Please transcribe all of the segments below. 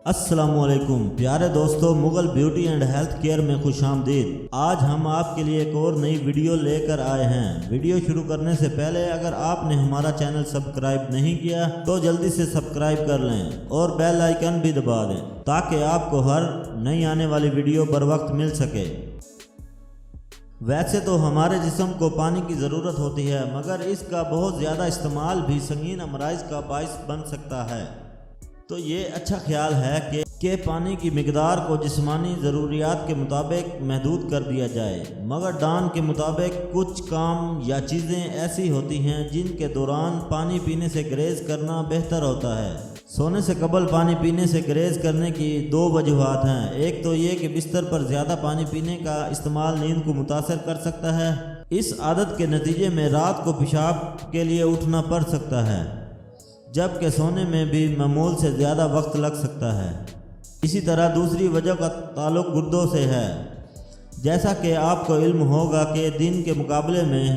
अस्सलाम वालेकुम प्यारे दोस्तों, Mughal beauty and health care में खुश आमदीद। आज हम आपके लिए एक और नई वीडियो लेकर आए हैं। वीडियो शुरू करने से पहले अगर आपने हमारा चैनल सब्सक्राइब नहीं किया तो जल्दी से सब्सक्राइब कर लें और बेल आइकन भी दबा दें ताकि आपको हर नई आने वाली वीडियो बर वक्त मिल सके। वैसे तो हमारे जिस्म को पानी की ज़रूरत होती है, मगर इसका बहुत ज़्यादा इस्तेमाल भी संगीन अमराज का बाइस बन सकता है। तो ये अच्छा ख्याल है कि पानी की मिकदार को जिस्मानी ज़रूरियात के मुताबिक महदूद कर दिया जाए। मगर डॉन के मुताबिक कुछ काम या चीज़ें ऐसी होती हैं जिनके दौरान पानी पीने से गुरेज करना बेहतर होता है। सोने से कबल पानी पीने से गुरेज करने की दो वजूहात हैं। एक तो ये कि बिस्तर पर ज़्यादा पानी पीने का इस्तेमाल नींद को मुतासर कर सकता है। इस आदत के नतीजे में रात को पेशाब के लिए उठना पड़ सकता है, जबकि सोने में भी मामूल से ज़्यादा वक्त लग सकता है। इसी तरह दूसरी वजह का ताल्लुक़ गुर्दों से है। जैसा कि आपको इल्म होगा कि दिन के मुकाबले में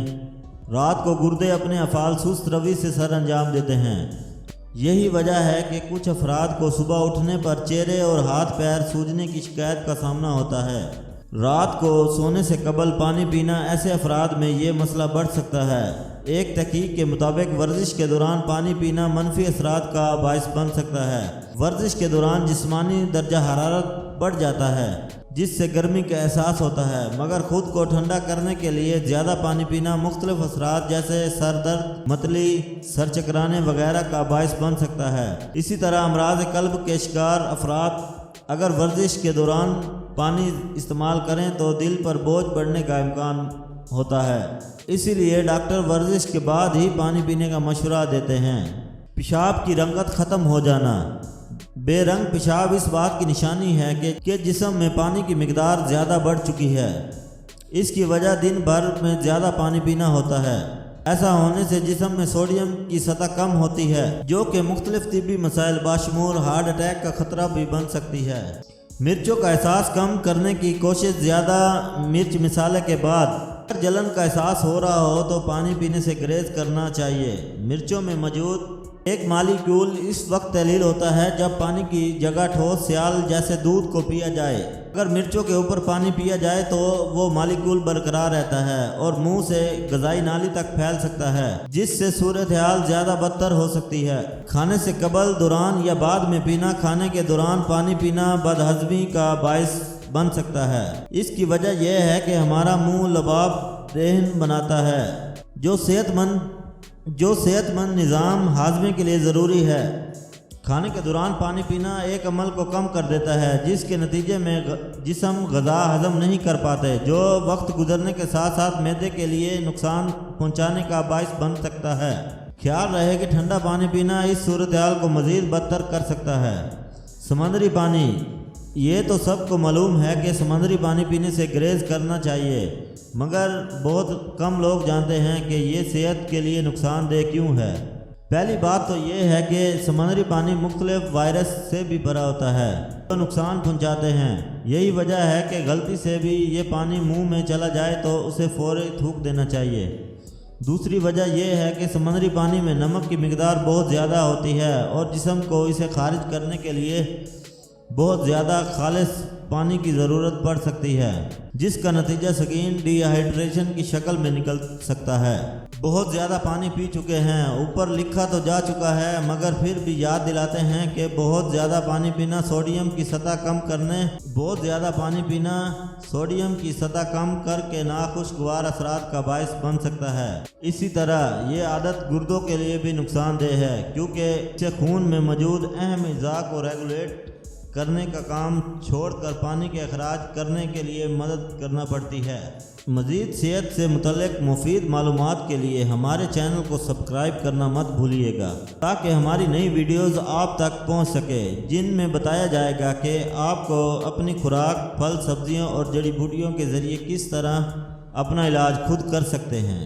रात को गुर्दे अपने अफ़ाल सुस्त रवि से सर अंजाम देते हैं। यही वजह है कि कुछ अफराद को सुबह उठने पर चेहरे और हाथ पैर सूजने की शिकायत का सामना होता है। रात को सोने से कबल पानी पीना ऐसे अफराद में ये मसला बढ़ सकता है। एक तहकीक के मुताबिक वर्जिश के दौरान पानी पीना मनफी असरात का बाइस बन सकता है। वर्जिश के दौरान जिस्मानी दर्जा हरारत बढ़ जाता है, जिससे गर्मी का एहसास होता है, मगर ख़ुद को ठंडा करने के लिए ज़्यादा पानी पीना मुख्तलिफ असरात जैसे सर दर्द, मतली, सर चकराने वगैरह का बाइस बन सकता है। इसी तरह अमराज कल्ब के शिकार अफराद अगर वर्जिश के दौरान पानी इस्तेमाल करें तो दिल पर बोझ बढ़ने का इम्कान होता है। इसीलिए डॉक्टर वर्जिश के बाद ही पानी पीने का मशवरा देते हैं। पेशाब की रंगत ख़त्म हो जाना। बेरंग पेशाब इस बात की निशानी है कि जिस्म में पानी की मिकदार ज़्यादा बढ़ चुकी है। इसकी वजह दिन भर में ज़्यादा पानी पीना होता है। ऐसा होने से जिस्म में सोडियम की सतह कम होती है, जो कि मुख्तलिफ तिब्बी मसाइल बाशमूर हार्ट अटैक का ख़तरा भी बन सकती है। मिर्चों का एहसास कम करने की कोशिश। ज़्यादा मिर्च मिसाले के बाद अगर जलन का एहसास हो रहा हो तो पानी पीने से गुरेज करना चाहिए। मिर्चों में मौजूद एक मालिक्यूल इस वक्त तहलील होता है जब पानी की जगह ठोस सियाल जैसे दूध को पिया जाए। अगर मिर्चों के ऊपर पानी पिया जाए तो वो मालिक्यूल बरकरार रहता है और मुंह से गज़ाई नाली तक फैल सकता है, जिससे सूरत हाल ज़्यादा बदतर हो सकती है। खाने से कबल, दौरान या बाद में पीना। खाने के दौरान पानी पीना बदहज़मी का बाइस बन सकता है। इसकी वजह यह है कि हमारा मुंह लबाब देहन बनाता है, जो सेहतमंद निज़ाम हाजमे के लिए ज़रूरी है। खाने के दौरान पानी पीना एक अमल को कम कर देता है, जिसके नतीजे में जिस्म ग़ज़ा हज़म नहीं कर पाते, जो वक्त गुजरने के साथ साथ मैदे के लिए नुकसान पहुंचाने का बाइस बन सकता है। ख्याल रहे कि ठंडा पानी पीना इस सूरत हाल को मज़ीद बदतर कर सकता है। समंदरी पानी। ये तो सबको मालूम है कि समंदरी पानी पीने से गुरेज करना चाहिए, मगर बहुत कम लोग जानते हैं कि ये सेहत के लिए नुकसानदेह क्यों है। पहली बात तो ये है कि समंदरी पानी मुख्तलिफ वायरस से भी भरा होता है जो नुकसान पहुंचाते हैं। यही वजह है कि गलती से भी ये पानी मुंह में चला जाए तो उसे फौरी थूक देना चाहिए। दूसरी वजह यह है कि समंदरी पानी में नमक की मिकदार बहुत ज़्यादा होती है और जिस्म को इसे खारिज करने के लिए बहुत ज़्यादा खालिस पानी की ज़रूरत पड़ सकती है, जिसका नतीजा संगीन डिहाइड्रेशन की शक्ल में निकल सकता है। बहुत ज़्यादा पानी पी चुके हैं, ऊपर लिखा तो जा चुका है, मगर फिर भी याद दिलाते हैं कि बहुत ज़्यादा पानी पीना सोडियम की सतह कम करके नाखुशगवार असरात का बाइस बन सकता है। इसी तरह ये आदत गुर्दों के लिए भी नुकसानदेह है, क्योंकि इसे खून में मौजूद अहम अज़ा को रेगुलेट करने का काम छोड़कर पानी के अखराज करने के लिए मदद करना पड़ती है। मज़ीद सेहत से मुतल्लिक मुफीद मालूमात के लिए हमारे चैनल को सब्सक्राइब करना मत भूलिएगा, ताकि हमारी नई वीडियोज़ आप तक पहुंच सके, जिनमें बताया जाएगा कि आपको अपनी खुराक, फल, सब्जियों और जड़ी बूटियों के ज़रिए किस तरह अपना इलाज खुद कर सकते हैं।